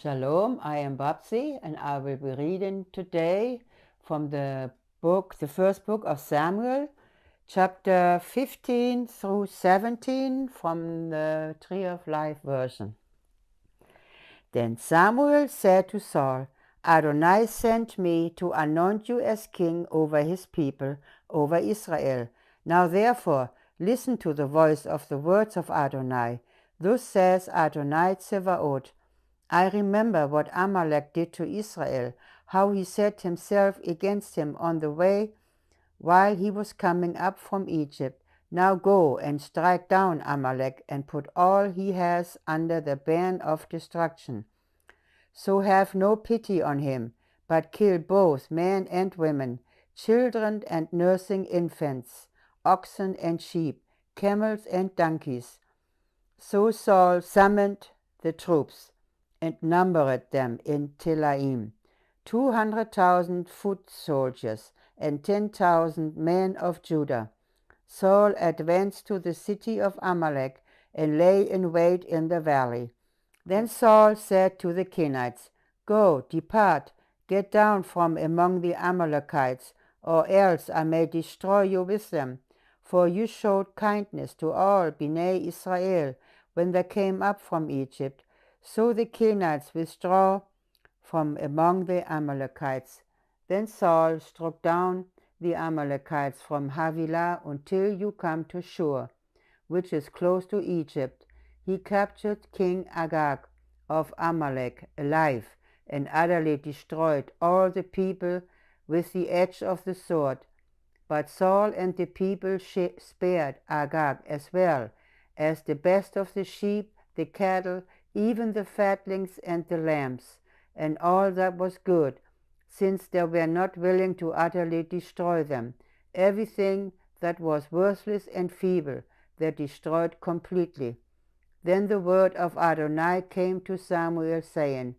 Shalom, I am Babsi, and I will be reading today from the first book of Samuel, chapter 15 through 17 from the Tree of Life version. Then Samuel said to Saul, Adonai sent me to anoint you as king over his people, over Israel. Now therefore, listen to the voice of the words of Adonai. Thus says Adonai Tsevaot, I remember what Amalek did to Israel, how he set himself against him on the way while he was coming up from Egypt. Now go and strike down Amalek and put all he has under the ban of destruction. So have no pity on him, but kill both men and women, children and nursing infants, oxen and sheep, camels and donkeys. So Saul summoned the troops and numbered them in Telaim, 200,000 foot soldiers and 10,000 men of Judah. Saul advanced to the city of Amalek and lay in wait in the valley. Then Saul said to the Kenites, Go, depart, get down from among the Amalekites, or else I may destroy you with them. For you showed kindness to all Bnei Israel when they came up from Egypt. So the Kenites withdraw from among the Amalekites. Then Saul struck down the Amalekites from Havilah until you come to Shur, which is close to Egypt. He captured King Agag of Amalek alive and utterly destroyed all the people with the edge of the sword. But Saul and the people spared Agag as well as the best of the sheep, the cattle, even the fatlings and the lambs, and all that was good, since they were not willing to utterly destroy them. Everything that was worthless and feeble they destroyed completely. Then the word of Adonai came to Samuel, saying,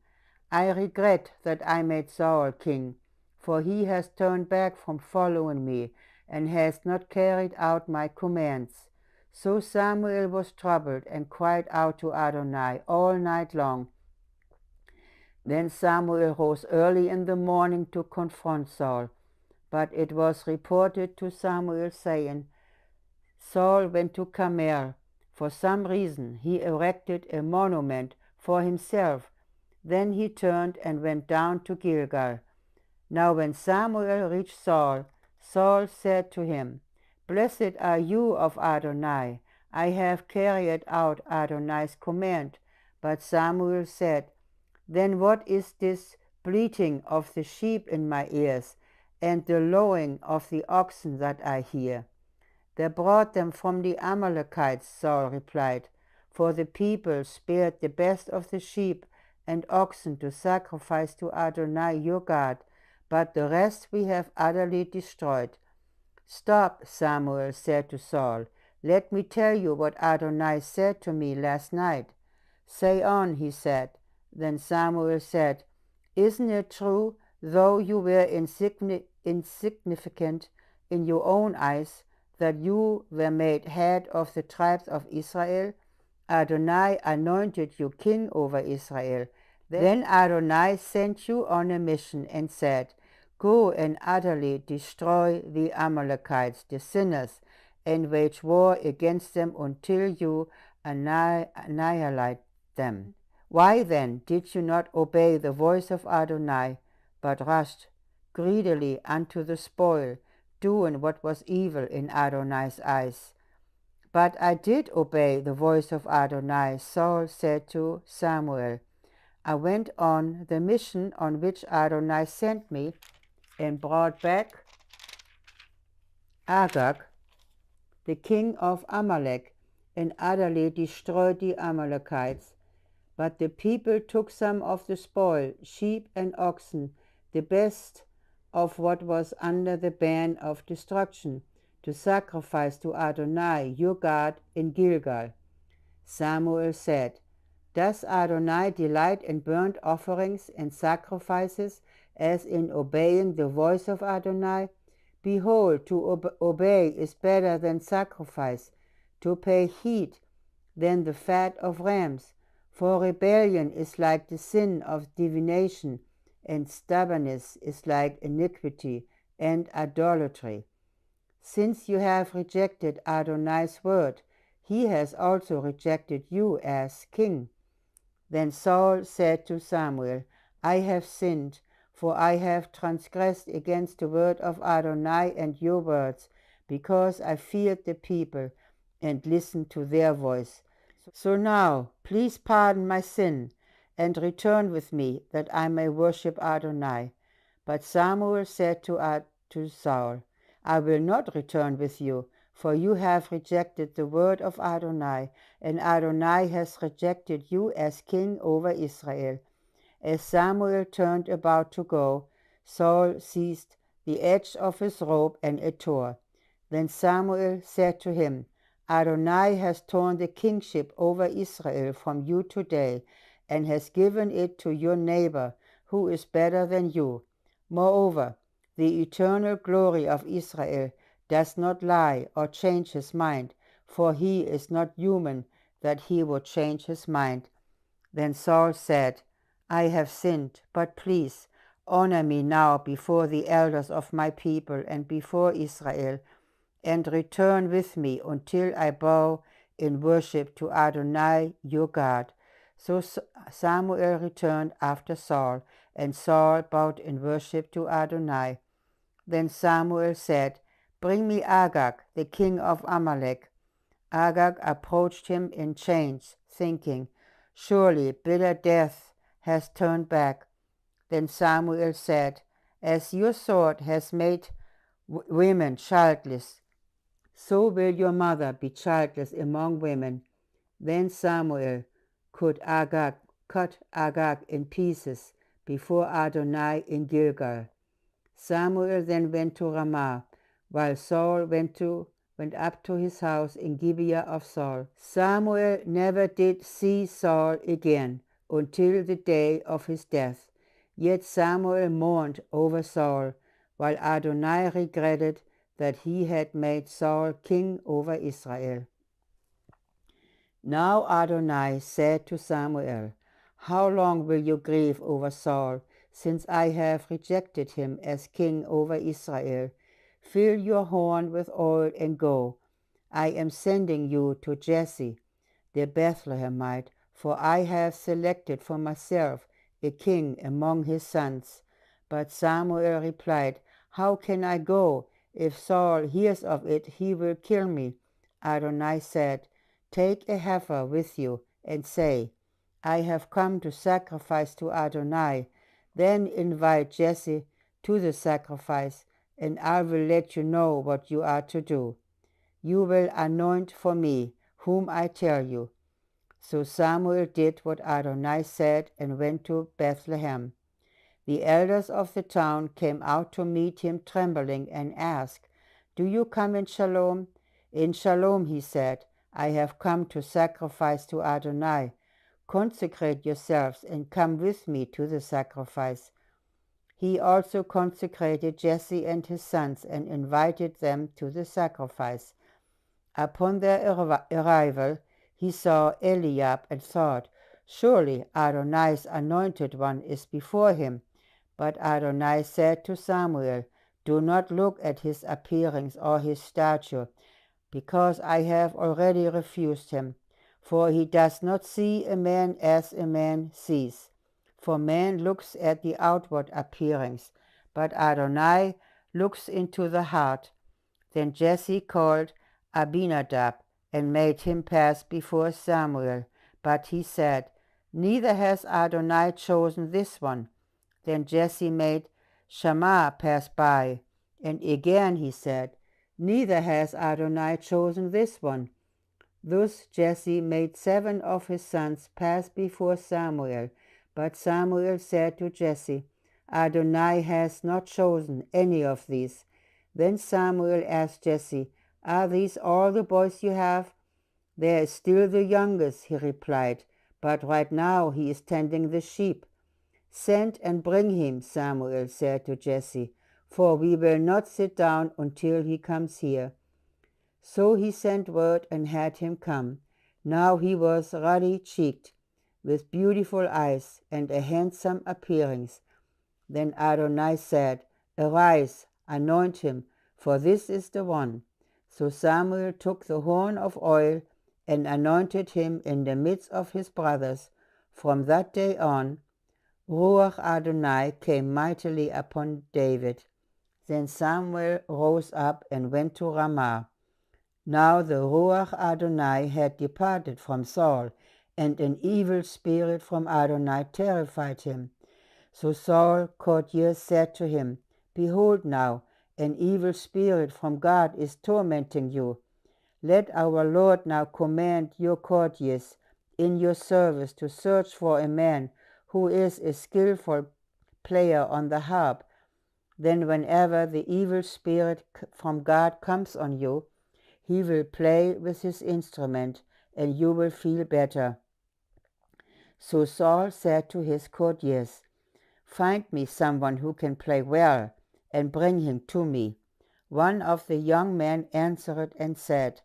I regret that I made Saul king, for he has turned back from following me, and has not carried out my commands. So Samuel was troubled and cried out to Adonai all night long. Then Samuel rose early in the morning to confront Saul. But it was reported to Samuel, saying, Saul went to Carmel. For some reason he erected a monument for himself. Then he turned and went down to Gilgal. Now when Samuel reached Saul, Saul said to him, Blessed are you of Adonai. I have carried out Adonai's command. But Samuel said, Then what is this bleating of the sheep in my ears, and the lowing of the oxen that I hear? They brought them from the Amalekites, Saul replied, for the people spared the best of the sheep and oxen to sacrifice to Adonai your God, but the rest we have utterly destroyed. Stop, Samuel said to Saul. Let me tell you what Adonai said to me last night. Say on, he said. Then Samuel said, Isn't it true, though you were insignificant in your own eyes, that you were made head of the tribes of Israel? Adonai anointed you king over Israel. Then Adonai sent you on a mission and said, Go and utterly destroy the Amalekites, the sinners, and wage war against them until you annihilate them. Why then did you not obey the voice of Adonai, but rushed greedily unto the spoil, doing what was evil in Adonai's eyes? But I did obey the voice of Adonai, Saul said to Samuel. I went on the mission on which Adonai sent me and brought back Agag, the king of Amalek, and utterly destroyed the Amalekites. But the people took some of the spoil, sheep and oxen, the best of what was under the ban of destruction, to sacrifice to Adonai your God in Gilgal. Samuel said, Does Adonai delight in burnt offerings and sacrifices as in obeying the voice of Adonai? Behold, to obey is better than sacrifice, to pay heed than the fat of rams. For rebellion is like the sin of divination, and stubbornness is like iniquity and idolatry. Since you have rejected Adonai's word, he has also rejected you as king. Then Saul said to Samuel, I have sinned, for I have transgressed against the word of Adonai and your words, because I feared the people and listened to their voice. So now, please pardon my sin and return with me, that I may worship Adonai. But Samuel said to Saul, I will not return with you, for you have rejected the word of Adonai, and Adonai has rejected you as king over Israel. As Samuel turned about to go, Saul seized the edge of his robe, and it tore. Then Samuel said to him, Adonai has torn the kingship over Israel from you today, and has given it to your neighbor, who is better than you. Moreover, the eternal glory of Israel does not lie or change his mind, for he is not human that he would change his mind. Then Saul said, I have sinned, but please honor me now before the elders of my people and before Israel, and return with me until I bow in worship to Adonai your God. So Samuel returned after Saul, and Saul bowed in worship to Adonai. Then Samuel said, Bring me Agag, the king of Amalek. Agag approached him in chains, thinking, Surely bitter death has turned back. Then Samuel said, As your sword has made women childless, so will your mother be childless among women. Then Samuel cut Agag in pieces before Adonai in Gilgal. Samuel then went to Ramah, while Saul went up to his house in Gibeah of Saul. Samuel never did see Saul again until the day of his death. Yet Samuel mourned over Saul, while Adonai regretted that he had made Saul king over Israel. Now Adonai said to Samuel, How long will you grieve over Saul, since I have rejected him as king over Israel? Fill your horn with oil and go. I am sending you to Jesse, the Bethlehemite, for I have selected for myself a king among his sons. But Samuel replied, How can I go? If Saul hears of it, he will kill me. Adonai said, Take a heifer with you and say, I have come to sacrifice to Adonai. Then invite Jesse to the sacrifice, and I will let you know what you are to do. You will anoint for me whom I tell you. So Samuel did what Adonai said and went to Bethlehem. The elders of the town came out to meet him trembling and asked, Do you come in shalom? In shalom, he said, I have come to sacrifice to Adonai. Consecrate yourselves and come with me to the sacrifice. He also consecrated Jesse and his sons and invited them to the sacrifice. Upon their arrival, he saw Eliab and thought, Surely Adonai's anointed one is before him. But Adonai said to Samuel, Do not look at his appearance or his stature, because I have already refused him. For he does not see a man as a man sees. For man looks at the outward appearance, but Adonai looks into the heart. Then Jesse called Abinadab and made him pass before Samuel. But he said, Neither has Adonai chosen this one. Then Jesse made Shammah pass by. And again he said, Neither has Adonai chosen this one. Thus Jesse made 7 of his sons pass before Samuel. But Samuel said to Jesse, Adonai has not chosen any of these. Then Samuel asked Jesse, Are these all the boys you have? There is still the youngest, he replied, but right now he is tending the sheep. Send and bring him, Samuel said to Jesse, for we will not sit down until he comes here. So he sent word and had him come. Now he was ruddy-cheeked, with beautiful eyes and a handsome appearance. Then Adonai said, Arise, anoint him, for this is the one. So Samuel took the horn of oil and anointed him in the midst of his brothers. From that day on, Ruach Adonai came mightily upon David. Then Samuel rose up and went to Ramah. Now the Ruach Adonai had departed from Saul, and an evil spirit from Adonai terrified him. So Saul's courtiers said to him, Behold now, an evil spirit from God is tormenting you. Let our Lord now command your courtiers in your service to search for a man who is a skillful player on the harp. Then whenever the evil spirit from God comes on you, he will play with his instrument, and you will feel better. So Saul said to his courtiers, Find me someone who can play well, and bring him to me. One of the young men answered and said,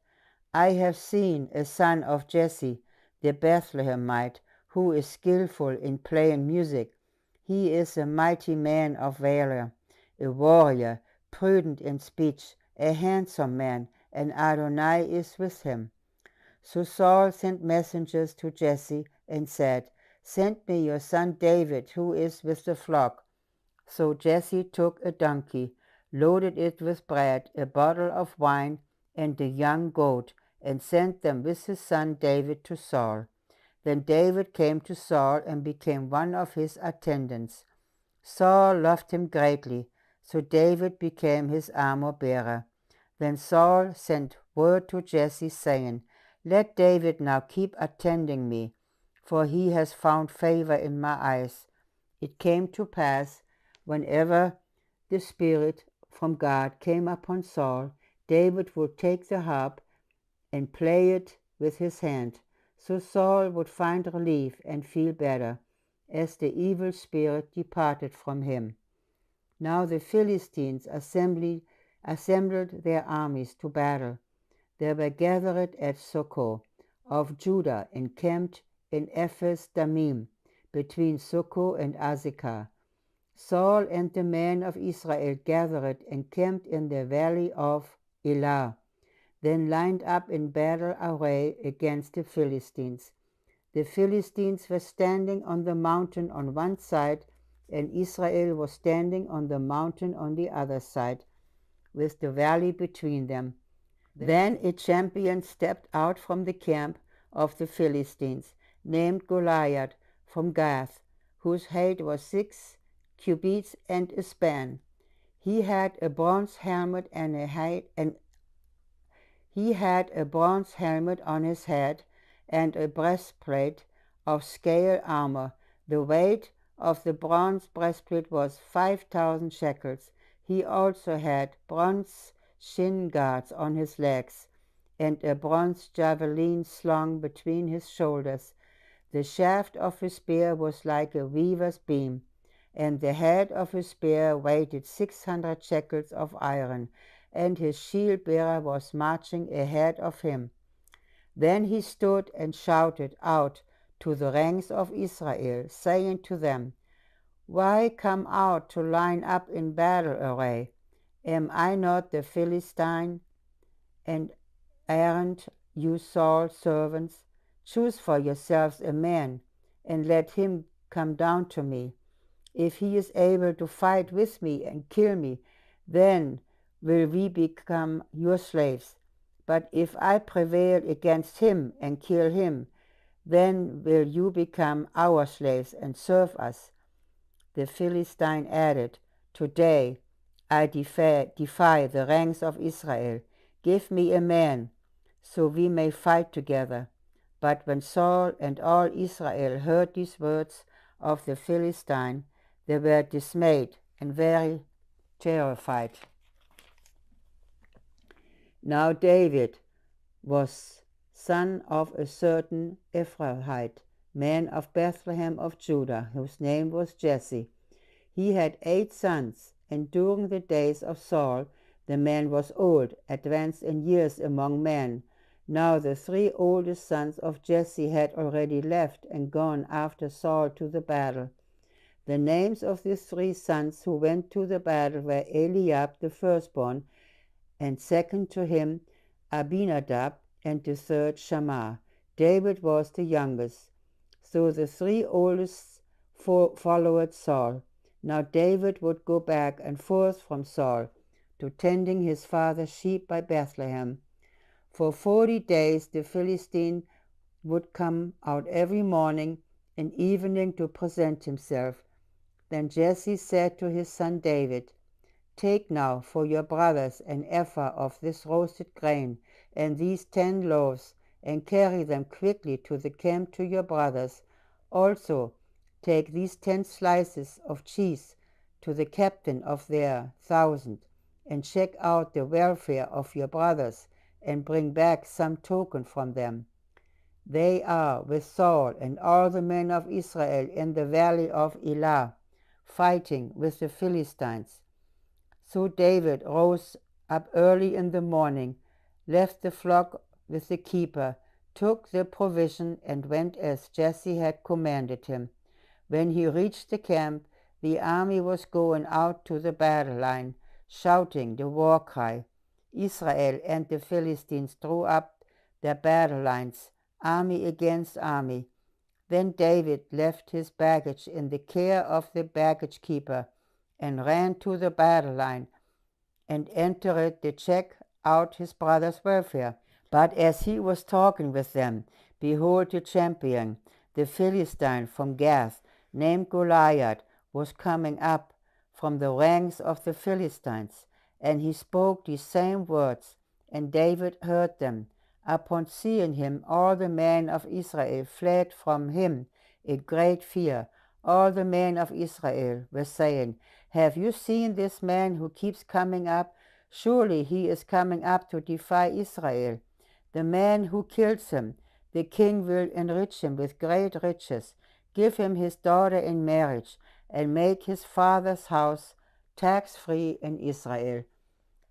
I have seen a son of Jesse, the Bethlehemite, who is skillful in playing music. He is a mighty man of valor, a warrior, prudent in speech, a handsome man, and Adonai is with him. So Saul sent messengers to Jesse and said, Send me your son David, who is with the flock. So Jesse took a donkey, loaded it with bread, a bottle of wine, and a young goat, and sent them with his son David to Saul. Then David came to Saul and became one of his attendants. Saul loved him greatly, so David became his armor-bearer. Then Saul sent word to Jesse, saying, Let David now keep attending me, for he has found favor in my eyes. It came to pass, whenever the Spirit from God came upon Saul, David would take the harp and play it with his hand. So Saul would find relief and feel better, as the evil spirit departed from him. Now the Philistines assembled their armies to battle. They were gathered at Socoh of Judah, encamped in Ephes Dammim, between Socoh and Azekah. Saul and the men of Israel gathered and camped in the valley of Elah, then lined up in battle array against the Philistines. The Philistines were standing on the mountain on one side, and Israel was standing on the mountain on the other side, with the valley between them. Then a champion stepped out from the camp of the Philistines, named Goliath from Gath, whose height was 6 cubits and a span. He had a bronze helmet on his head, and a breastplate of scale armor. The weight of the bronze breastplate was 5,000 shekels. He also had bronze shin guards on his legs, and a bronze javelin slung between his shoulders. The shaft of his spear was like a weaver's beam, and the head of his spear weighed 600 shekels of iron, and his shield-bearer was marching ahead of him. Then he stood and shouted out to the ranks of Israel, saying to them, Why come out to line up in battle array? Am I not the Philistine? And aren't you Saul's servants? Choose for yourselves a man, and let him come down to me. If he is able to fight with me and kill me, then will we become your slaves. But if I prevail against him and kill him, then will you become our slaves and serve us. The Philistine added, Today I defy the ranks of Israel. Give me a man, so we may fight together. But when Saul and all Israel heard these words of the Philistine, they were dismayed and very terrified. Now David was son of a certain Ephrathite, man of Bethlehem of Judah, whose name was Jesse. He had 8 sons, and during the days of Saul, the man was old, advanced in years among men. Now the 3 oldest sons of Jesse had already left and gone after Saul to the battle. The names of the 3 sons who went to the battle were Eliab the firstborn, and second to him Abinadab, and the third Shammah. David was the youngest. So the 3 oldest followed Saul. Now David would go back and forth from Saul to tending his father's sheep by Bethlehem. For 40 days the Philistine would come out every morning and evening to present himself. Then Jesse said to his son David, "Take now for your brothers an ephah of this roasted grain and these 10 loaves, and carry them quickly to the camp to your brothers. Also take these 10 slices of cheese to the captain of their 1,000, and check out the welfare of your brothers, and bring back some token from them. They are with Saul and all the men of Israel in the valley of Elah, fighting with the Philistines." So David rose up early in the morning, left the flock with the keeper, took the provision, and went as Jesse had commanded him. When he reached the camp, the army was going out to the battle line, shouting the war cry. Israel and the Philistines drew up their battle lines, army against army. Then David left his baggage in the care of the baggage keeper and ran to the battle line and entered to check out his brother's welfare. But as he was talking with them, behold, the champion, the Philistine from Gath, named Goliath, was coming up from the ranks of the Philistines, and he spoke these same words, and David heard them. Upon seeing him, all the men of Israel fled from him in great fear. All the men of Israel were saying, "Have you seen this man who keeps coming up? Surely he is coming up to defy Israel. The man who kills him, the king will enrich him with great riches, give him his daughter in marriage, and make his father's house tax-free in Israel."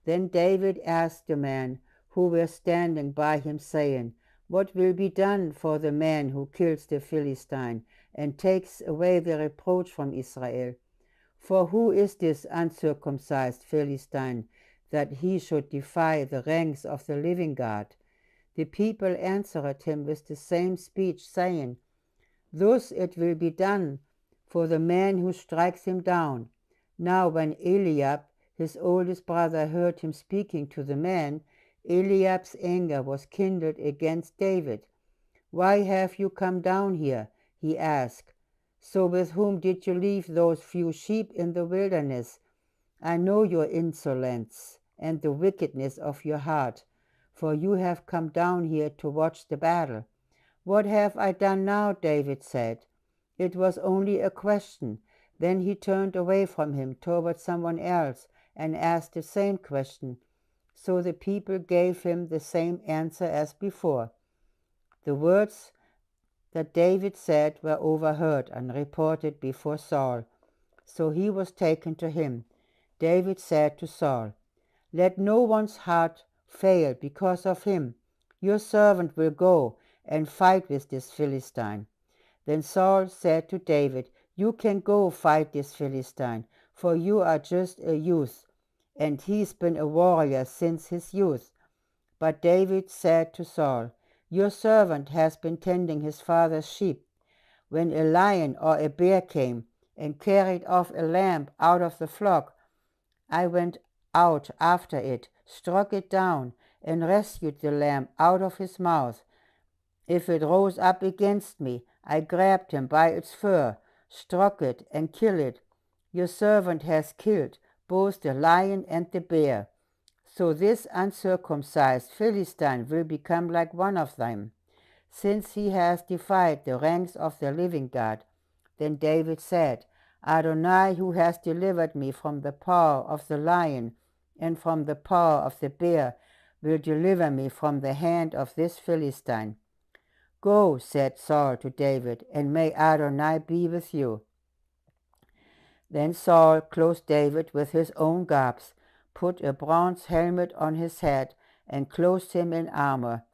Then David asked the men who were standing by him, saying, "What will be done for the man who kills the Philistine and takes away the reproach from Israel? For who is this uncircumcised Philistine that he should defy the ranks of the living God?" The people answered him with the same speech, saying, "Thus it will be done for the man who strikes him down." Now when Eliab, his oldest brother, heard him speaking to the man, Eliab's anger was kindled against David. "Why have you come down here?" he asked. "So with whom did you leave those few sheep in the wilderness? I know your insolence and the wickedness of your heart, for you have come down here to watch the battle." "What have I done now?" David said. "It was only a question." Then he turned away from him toward someone else and asked the same question. So the people gave him the same answer as before. The words that David said were overheard and reported before Saul. So he was taken to him. David said to Saul, "Let no one's heart fail because of him. Your servant will go and fight with this Philistine." Then Saul said to David, "You can go fight this Philistine, for you are just a youth, and he's been a warrior since his youth." But David said to Saul, "Your servant has been tending his father's sheep. When a lion or a bear came and carried off a lamb out of the flock, I went out after it, struck it down, and rescued the lamb out of his mouth. If it rose up against me, I grabbed him by its fur, struck it, and killed it. Your servant has killed both the lion and the bear. So this uncircumcised Philistine will become like one of them, since he has defied the ranks of the living God." Then David said, "Adonai, who has delivered me from the paw of the lion and from the paw of the bear, will deliver me from the hand of this Philistine." "Go," said Saul to David, "and may Adonai be with you." Then Saul clothed David with his own garbs, put a bronze helmet on his head, and clothed him in armor.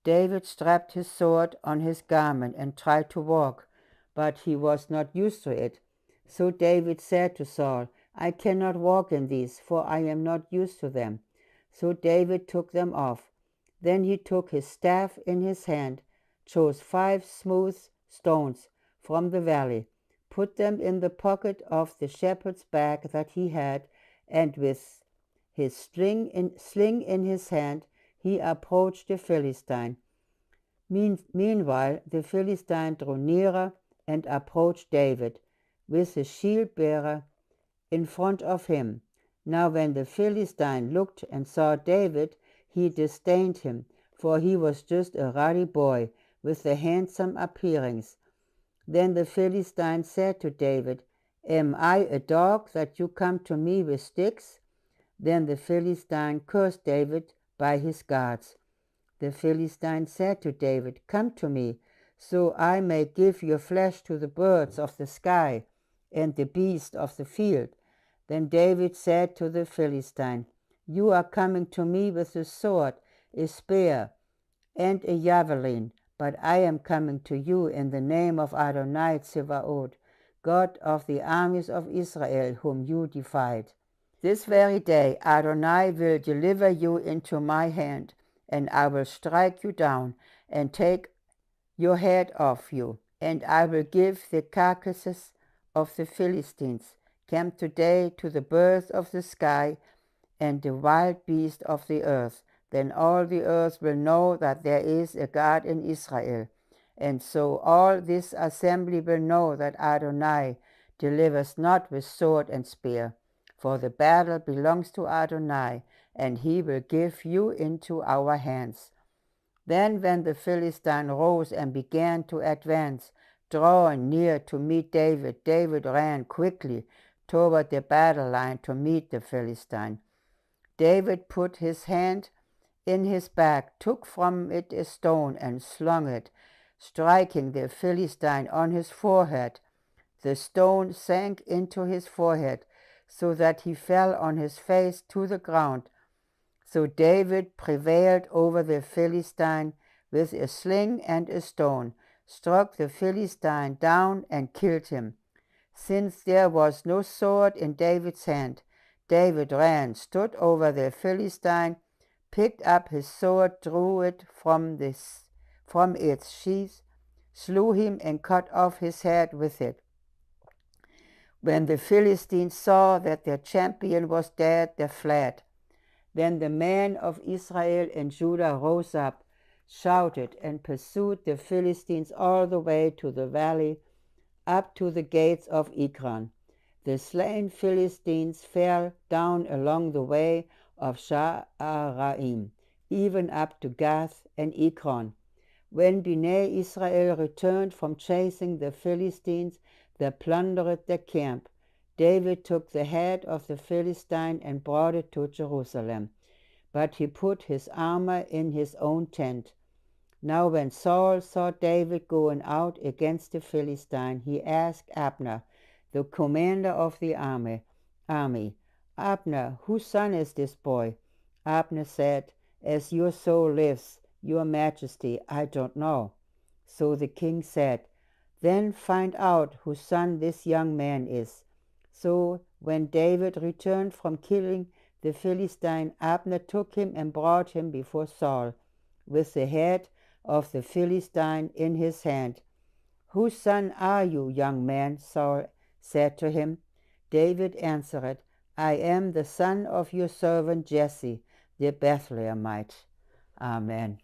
David strapped his sword on his garment and tried to walk, but he was not used to it. So David said to Saul, I cannot walk in these, for I am not used to them. So David took them off. Then he took his staff in his hand, chose 5 smooth stones from the valley, put them in the pocket of the shepherd's bag that he had, and with his sling in his hand, he approached the Philistine. Meanwhile, the Philistine drew nearer and approached David, with his shield-bearer in front of him. Now when the Philistine looked and saw David, he disdained him, for he was just a ruddy boy with a handsome appearance. Then the Philistine said to David, Am I a dog that you come to me with sticks? Then the Philistine cursed David by his gods. The Philistine said to David, Come to me, so I may give your flesh to the birds of the sky and the beasts of the field. Then David said to the Philistine, You are coming to me with a sword, a spear, and a javelin, but I am coming to you in the name of Adonai Tsevaot, God of the armies of Israel, whom you defied. This very day Adonai will deliver you into my hand, and I will strike you down and take your head off you, and I will give the carcasses of the Philistines camped today to the birds of the sky and the wild beasts of the earth. Then all the earth will know that there is a God in Israel, and so all this assembly will know that Adonai delivers not with sword and spear, for the battle belongs to Adonai, and he will give you into our hands. Then when the Philistine rose and began to advance, drawing near to meet David, David ran quickly toward the battle line to meet the Philistine. David put his hand in his bag, took from it a stone and slung it, striking the Philistine on his forehead. The stone sank into his forehead, so that he fell on his face to the ground. So David prevailed over the Philistine with a sling and a stone, struck the Philistine down and killed him. Since there was no sword in David's hand, David ran, stood over the Philistine, picked up his sword, drew it from its sheath, slew him, and cut off his head with it. When the Philistines saw that their champion was dead, they fled. Then the men of Israel and Judah rose up, shouted, and pursued the Philistines all the way to the valley, up to the gates of Ekron. The slain Philistines fell down along the way of Sha'araim, even up to Gath and Ekron. When Bnei Israel returned from chasing the Philistines, they plundered their camp. David took the head of the Philistine and brought it to Jerusalem, but he put his armor in his own tent. Now when Saul saw David going out against the Philistine, he asked Abner, the commander of the army, Abner, whose son is this boy? Abner said, As your soul lives, your majesty, I don't know. So the king said, Then find out whose son this young man is. So when David returned from killing the Philistine, Abner took him and brought him before Saul, with the head of the Philistine in his hand. Whose son are you, young man? Saul said to him. David answered, I am the son of your servant Jesse, the Bethlehemite. Amen.